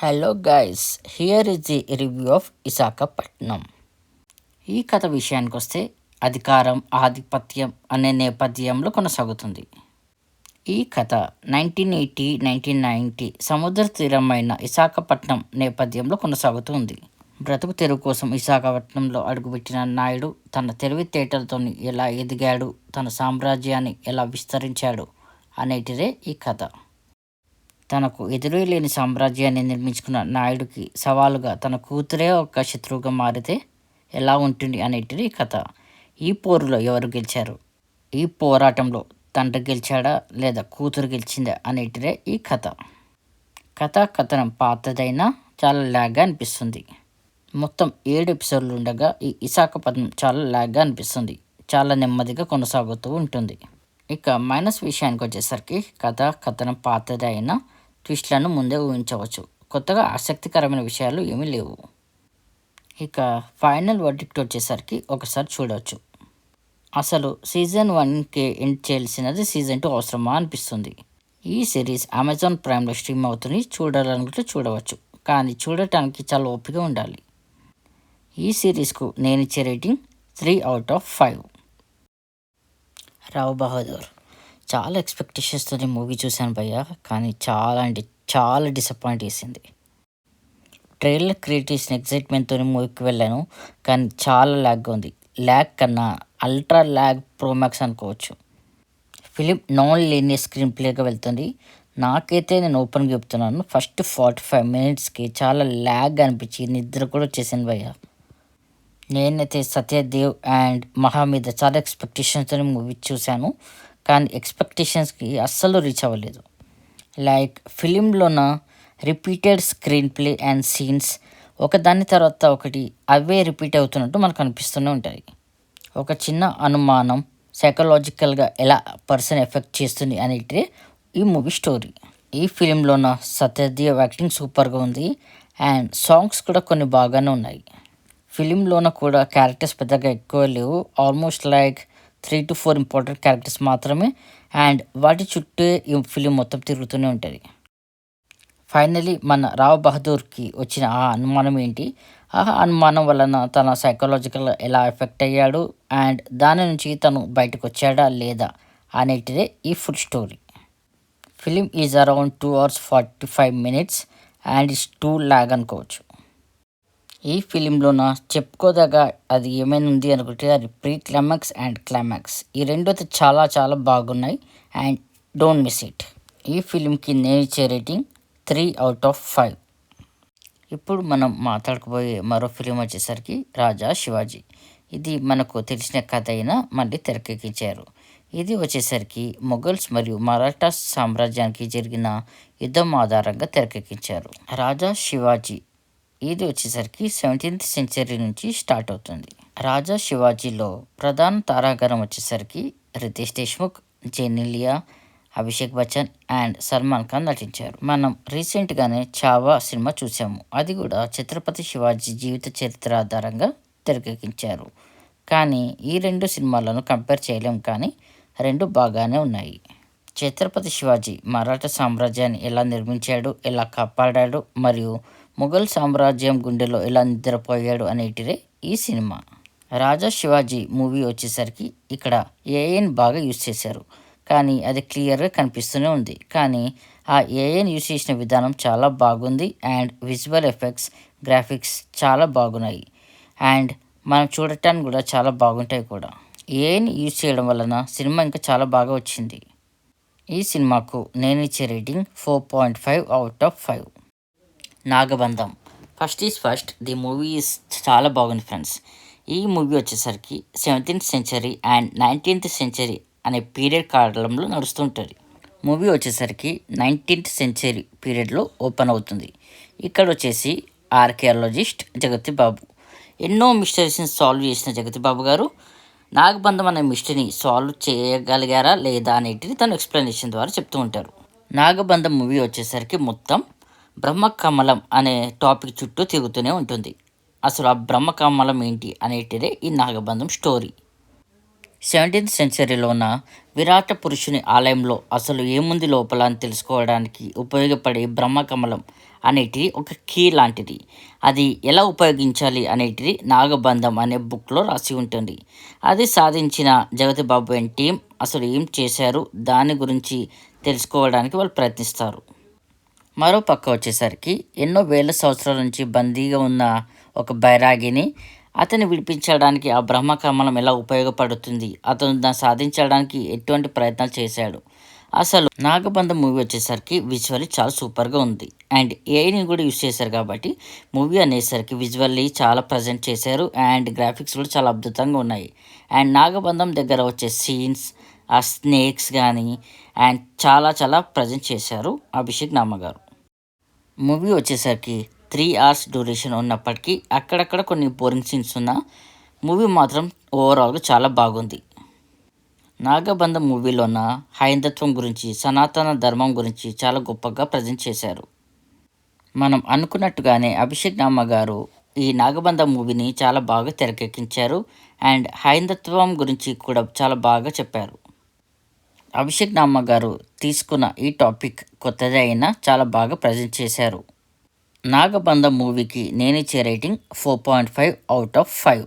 Hello guys, here is the review of Visakhapatnam. ఈ కథ విషయానికి వస్తే అధికారం, ఆధిపత్యం అనే నేపథ్యంలో కొనసాగుతుంది. ఈ కథ 1990 సముద్ర తీరమైన విశాఖపట్నం నేపథ్యంలో కొనసాగుతుంది. బ్రతుకు తెరువు కోసం విశాఖపట్నంలో అడుగుపెట్టిన నాయుడు తన తెలివితేటలతో ఎలా ఎదిగాడు, తన సామ్రాజ్యాన్ని ఎలా విస్తరించాడు అనేటిదే ఈ కథ. తనకు ఎదురేలేని సామ్రాజ్యాన్ని నిర్మించుకున్న నాయుడికి సవాలుగా తన కూతురే ఒక శత్రువుగా మారితే ఎలా ఉంటుంది అనేటిది ఈ కథ. ఈ పోరులో ఎవరు గెలిచారు, ఈ పోరాటంలో తండ్రి గెలిచాడా లేదా కూతురు గెలిచిందా అనేటిదే ఈ కథ. కథనం పాతదైనా చాలా ల్యాగ్గా అనిపిస్తుంది. మొత్తం 7 ఎపిసోడ్లు ఉండగా ఈ విశాఖపట్నం చాలా ల్యాగ్గా అనిపిస్తుంది. చాలా నెమ్మదిగా కొనసాగుతూ ఉంటుంది. ఇక మైనస్ విషయానికి వచ్చేసరికి కథనం పాతది అయినా ట్విస్ట్లను ముందే ఊహించవచ్చు. కొత్తగా ఆసక్తికరమైన విషయాలు ఏమీ లేవు. ఇక ఫైనల్ వర్డిక్ట్ వచ్చేసరికి ఒకసారి చూడవచ్చు. అసలు సీజన్ 1కే ఎండ్ చేయాల్సినది సీజన్ 2 అవసరమా అనిపిస్తుంది. ఈ సిరీస్ అమెజాన్ ప్రైమ్లో స్ట్రీమ్ అవుతుంది. చూడాలనుకుంటే చూడవచ్చు, కానీ చూడటానికి చాలా ఓపిక ఉండాలి. ఈ సిరీస్కు నేను ఇచ్చే రేటింగ్ 3/5. రావ్ బహదూర్ చాలా ఎక్స్పెక్టేషన్స్తో మూవీ చూశాను భయ్య, కానీ చాలా అంటే చాలా డిసప్పాయింట్ చేసింది. ట్రైలర్ క్రియేట్ చేసిన ఎక్సైట్మెంట్తో మూవీకి వెళ్ళాను, కానీ చాలా ల్యాగ్గా ఉంది. ల్యాగ్ కన్నా అల్ట్రా ల్యాగ్ ప్రోమాక్స్ అనుకోవచ్చు. ఫిలిం నాన్ లీనియర్ స్క్రీన్ ప్లేగా వెళ్తుంది. నాకైతే నేను ఓపెన్గా చెప్తున్నాను, ఫస్ట్ 45 minutesకి చాలా ల్యాగ్ అనిపించి నిద్ర కూడా వచ్చేసింది భయ్య. నేనైతే సత్యదేవ్ అండ్ మహా మీద చాలా ఎక్స్పెక్టేషన్స్తో మూవీ చూశాను, కానీ ఎక్స్పెక్టేషన్స్కి అస్సలు రీచ్ అవ్వలేదు. లైక్ ఫిలింలోన repeated screenplay and scenes ఒకదాని తర్వాత ఒకటి అవే రిపీట్ అవుతున్నట్టు మనకు అనిపిస్తూనే ఉంటాయి. ఒక చిన్న అనుమానం సైకలాజికల్గా ఎలా పర్సన్ ఎఫెక్ట్ చేస్తుంది అనేది ఈ మూవీ స్టోరీ. ఈ ఫిలింలోన సత్యదేవ్ యాక్టింగ్ సూపర్గా ఉంది అండ్ సాంగ్స్ కూడా కొన్ని బాగానే ఉన్నాయి. ఫిలింలోన కూడా క్యారెక్టర్స్ పెద్దగా ఎక్కువ లేవు. Almost like 3 to 4 important characters మాత్రమే, అండ్ వాటి చుట్టూ ఈ ఫిలిం మొత్తం తిరుగుతూనే ఉంటుంది. ఫైనలీ మన రావ్ బహదూర్కి వచ్చిన ఆ అనుమానం ఏంటి, ఆ అనుమానం వలన తన సైకలాజికల్ ఎలా ఎఫెక్ట్ అయ్యాడు అండ్ దాని నుంచి తను బయటకు వచ్చాడా లేదా అనేటిదే ఈ full story. Film is around 2 hours 45 minutes and it's two lag అనుకోవచ్చు. ఈ ఫిలింలోన చెప్పుకోదగ్గ అది ఏమైనా ఉంది అనుకుంటే అది ప్రీ క్లైమాక్స్ అండ్ క్లైమాక్స్, ఈ రెండు అయితే చాలా చాలా బాగున్నాయి అండ్ డోంట్ మిస్ ఇట్. ఈ ఫిలింకి నేను ఇచ్చే రేటింగ్ 3/5. ఇప్పుడు మనం మాట్లాడుకోబోయే మరో ఫిలిం వచ్చేసరికి రాజా శివాజీ. ఇది మనకు తెలిసిన కథ అయినా మళ్ళీ తెరకెక్కించారు. ఇది వచ్చేసరికి మొఘల్స్ మరియు మరాఠా సామ్రాజ్యానికి జరిగిన యుద్ధం ఆధారంగా తెరకెక్కించారు. రాజా శివాజీ ఇది వచ్చేసరికి 17th century నుంచి స్టార్ట్ అవుతుంది. రాజా శివాజీలో ప్రధాన తారాగణం వచ్చేసరికి రితేష్ దేశ్ముఖ్, జెనీలియా, అభిషేక్ బచ్చన్ అండ్ సల్మాన్ ఖాన్ నటించారు. మనం రీసెంట్గానే చావా సినిమా చూసాము. అది కూడా ఛత్రపతి శివాజీ జీవిత చరిత్ర ఆధారంగా తెరకెక్కించారు. కానీ ఈ రెండు సినిమాలను కంపేర్ చేయలేం, కానీ రెండు బాగానే ఉన్నాయి. ఛత్రపతి శివాజీ మరాఠా సామ్రాజ్యాన్ని ఎలా నిర్మించాడు, ఎలా కాపాడాడు మరియు మొఘల్ సామ్రాజ్యం గుండెలో ఎలా నిద్రపోయాడు అనేటిదే ఈ సినిమా. రాజా శివాజీ మూవీ వచ్చేసరికి ఇక్కడ ఏఐని బాగా యూజ్ చేశారు, కానీ అది క్లియర్గా కనిపిస్తూనే ఉంది. కానీ ఆ ఏఐని యూజ్ చేసిన విధానం చాలా బాగుంది అండ్ విజువల్ ఎఫెక్ట్స్, గ్రాఫిక్స్ చాలా బాగున్నాయి అండ్ మనం చూడటానికి కూడా చాలా బాగుంటాయి కూడా. ఏఐని యూజ్ చేయడం వలన సినిమా ఇంకా చాలా బాగా వచ్చింది. ఈ సినిమాకు నేను ఇచ్చే rating 4.5/5. Nagabandham first is first, the movie is చాలా బాగుంది ఫ్రెండ్స్. ఈ మూవీ వచ్చేసరికి 17th century and 19th century అనే పీరియడ్ కాలంలో నడుస్తుంటుంది. మూవీ వచ్చేసరికి 19th century పీరియడ్లో ఓపెన్ అవుతుంది. ఇక్కడ వచ్చేసి ఆర్కియాలజిస్ట్ జగతి బాబు ఎన్నో మిస్టరీస్ని సాల్వ్ చేసిన జగతి బాబు గారు నాగబంధం అనే మిస్టరీని సాల్వ్ చేయగలిగారా లేదా అనేటిది తను ఎక్స్ప్లెనేషన్ ద్వారా చెప్తూ ఉంటారు. నాగబంధం మూవీ వచ్చేసరికి మొత్తం బ్రహ్మకమలం అనే టాపిక్ చుట్టూ తిరుగుతూనే ఉంటుంది. అసలు ఆ బ్రహ్మకమలం ఏంటి అనేటిదే ఈ నాగబంధం స్టోరీ. 17th centuryలోన విరాట పురుషుని ఆలయంలో అసలు ఏముంది లోపల అని తెలుసుకోవడానికి ఉపయోగపడే బ్రహ్మకమలం అనేటిది ఒక కీ లాంటిది. అది ఎలా ఉపయోగించాలి అనేటిది నాగబంధం అనే బుక్‌లో రాసి ఉంటుంది. అది సాధించిన జగపతి బాబు అండ్ టీమ్ అసలు ఏం చేశారు? దాని గురించి తెలుసుకోవడానికి వాళ్ళు ప్రయత్నిస్తారు. మరో పక్క వచ్చేసరికి ఎన్నో వేల సంవత్సరాల నుంచి బందీగా ఉన్న ఒక బైరాగిని అతన్ని విడిపించడానికి ఆ బ్రహ్మకమలం ఎలా ఉపయోగపడుతుంది, అతను దాన్ని సాధించడానికి ఎటువంటి ప్రయత్నాలు చేశాడు. అసలు నాగబంధం మూవీ వచ్చేసరికి విజువల్లీ చాలా సూపర్గా ఉంది. అండ్ ఏఐని కూడా యూస్ చేశారు కాబట్టి మూవీ అనేసరికి విజువల్లీ చాలా ప్రజెంట్ చేశారు. అండ్ గ్రాఫిక్స్ కూడా చాలా అద్భుతంగా ఉన్నాయి. అండ్ నాగబంధం దగ్గర వచ్చే సీన్స్, ఆ స్నేక్స్ కానీ అండ్ చాలా చాలా ప్రజెంట్ చేశారు అభిషేక్ నామగారు. మూవీ వచ్చేసరికి 3 అవర్స్ డ్యూరేషన్ ఉన్నప్పటికీ అక్కడక్కడ కొన్ని బోరింగ్ సీన్స్ ఉన్నా మూవీ మాత్రం ఓవరాల్గా చాలా బాగుంది. నాగబంధం మూవీలోన హైందత్వం గురించి, సనాతన ధర్మం గురించి చాలా గొప్పగా ప్రజెంట్ చేశారు. మనం అనుకున్నట్టుగానే అభిషేక్ నామ గారు ఈ నాగబంధం మూవీని చాలా బాగా తెరకెక్కించారు. అండ్ హైందత్వం గురించి కూడా చాలా బాగా చెప్పారు. అభిషేక్ నామ గారు తీసుకున్న ఈ టాపిక్ కొత్తదే అయినా చాలా బాగా ప్రజెంట్ చేశారు. నాగబంధం మూవీకి నేనిచ్చే రేటింగ్ 4.5 అవుట్ ఆఫ్ 5.